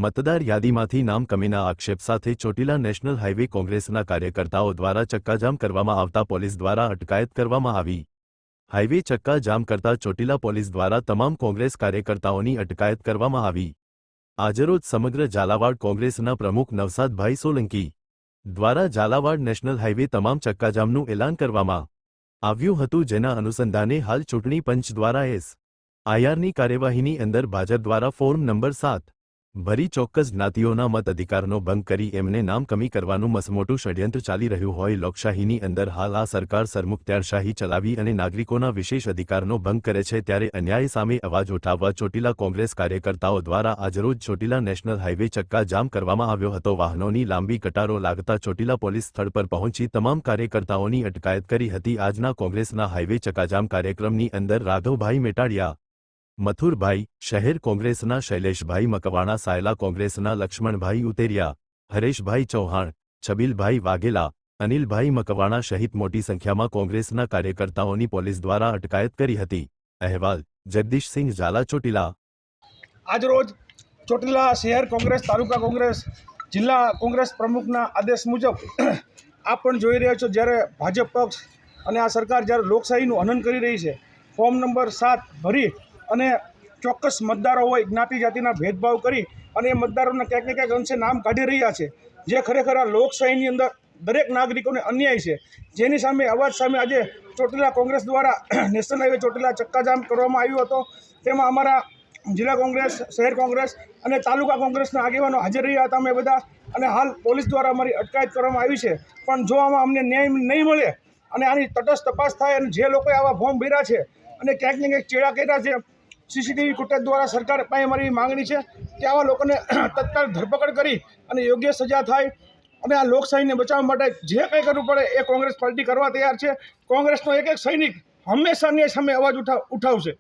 મતદાર યાદીમાંથી નામ કમીના આક્ષેપ સાથે ચોટીલા નેશનલ હાઈવે કોંગ્રેસના કાર્યકર્તાઓ દ્વારા ચક્કાજામ કરવામાં આવતા પોલીસ દ્વારા અટકાયત કરવામાં આવી। હાઈવે ચક્કાજામ કરતા ચોટીલા પોલીસ દ્વારા તમામ કોંગ્રેસ કાર્યકર્તાઓની અટકાયત કરવામાં આવી। આજરોજ સમગ્ર ઝાલાવાડ કોંગ્રેસના પ્રમુખ નવસાદભાઈ સોલંકી દ્વારા ઝાલાવાડ નેશનલ હાઈવે તમામ ચક્કાજામનું એલાન કરવામાં આવ્યું હતું, જેના અનુસંધાને હાલ ચૂંટણી પંચ દ્વારા એસ.આઈ.આરની કાર્યવાહીની અંદર ભાજપ દ્વારા ફોર્મ નંબર 7 ભરી ચોક્કસ જ્ઞાતિઓના મત અધિકારનો ભંગ કરી એમને નામ કમી કરવાનું મસમોટું ષડયંત્ર ચાલી રહ્યું હોય। લોકશાહીની અંદર હાલ આ સરકાર સરમુખત્યારશાહી ચલાવી અને નાગરિકોના વિશેષ અધિકારનો ભંગ કરે છે, ત્યારે અન્યાય સામે અવાજ ઉઠાવવા ચોટીલા કોંગ્રેસ કાર્યકર્તાઓ દ્વારા આજરોજ ચોટીલા નેશનલ હાઈવે ચક્કા જામ કરવામાં આવ્યો હતો। વાહનોની લાંબી કટારો લાગતા ચોટીલા પોલીસ સ્થળ પર પહોંચી તમામ કાર્યકર્તાઓની અટકાયત કરી હતી। આજના કોંગ્રેસના હાઈવે ચક્કાજામ કાર્યક્રમની અંદર રાઘવભાઈ મેટાડિયા, મથુરભાઈ, શહેર કોંગ્રેસના શૈલેષભાઈ મકવાણા, સાયલા કોંગ્રેસના લક્ષ્મણભાઈ ઉતેરિયા, હરેશભાઈ ચૌહાણ, છબીલભાઈ વાઘેલા, અનિલભાઈ મકવાણા સહિત મોટી સંખ્યામાં કોંગ્રેસના કાર્યકર્તાઓની પોલીસ દ્વારા અટકાયત કરી હતી। અહેવાલ જગદીશસિંહ ઝાલા, ચોટીલા। આજરોજ ચોટીલા શહેર કોંગ્રેસ, તાલુકા કોંગ્રેસ, જિલ્લા કોંગ્રેસ પ્રમુખના આદેશ મુજબ આપ પણ જોઈ રહ્યા છો, જ્યારે ભાજપ પક્ષ અને આ સરકાર જ્યારે લોકશાહીનું હનન કરી રહી છે, ફોર્મ નંબર 7 ભરી અને ચોક્કસ મતદારો હોય જ્ઞાતિ જાતિના ભેદભાવ કરી અને એ મતદારોને ક્યાંક ને ક્યાંક અંશે નામ કાઢી રહ્યા છે, જે ખરેખર આ લોકશાહીની અંદર દરેક નાગરિકોને અન્યાય છે, જેની સામે અવાજ સામે આજે ચોટીલા કોંગ્રેસ દ્વારા નેશનલ હાઈવે ચોટીલા ચક્કાજામ કરવામાં આવ્યો હતો। તેમાં અમારા જિલ્લા કોંગ્રેસ, શહેર કોંગ્રેસ અને તાલુકા કોંગ્રેસના આગેવાનો હાજર રહ્યા હતા અમે બધા, અને હાલ પોલીસ દ્વારા અમારી અટકાયત કરવામાં આવી છે। પણ જો આમાં અમને ન્યાય નહીં મળે અને આની તટસ્થ તપાસ થાય અને જે લોકોએ આવા ફોર્મ ભર્યા છે અને ક્યાંક ને ક્યાંક ચેડા કર્યા છે, સીસીટીવી ફૂટેજ દ્વારા સરકાર પાસે અમારી માંગણી છે કે આવા લોકોને તત્કાળ ધરપકડ કરી અને યોગ્ય સજા થાય અને આ લોકશાહીને બચાવવા માટે જે કંઈ કરવું પડે એ કોંગ્રેસ પાર્ટી કરવા તૈયાર છે। કોંગ્રેસનો એક એક સૈનિક હંમેશા ન્યાય સામે અવાજ ઉઠાવશે।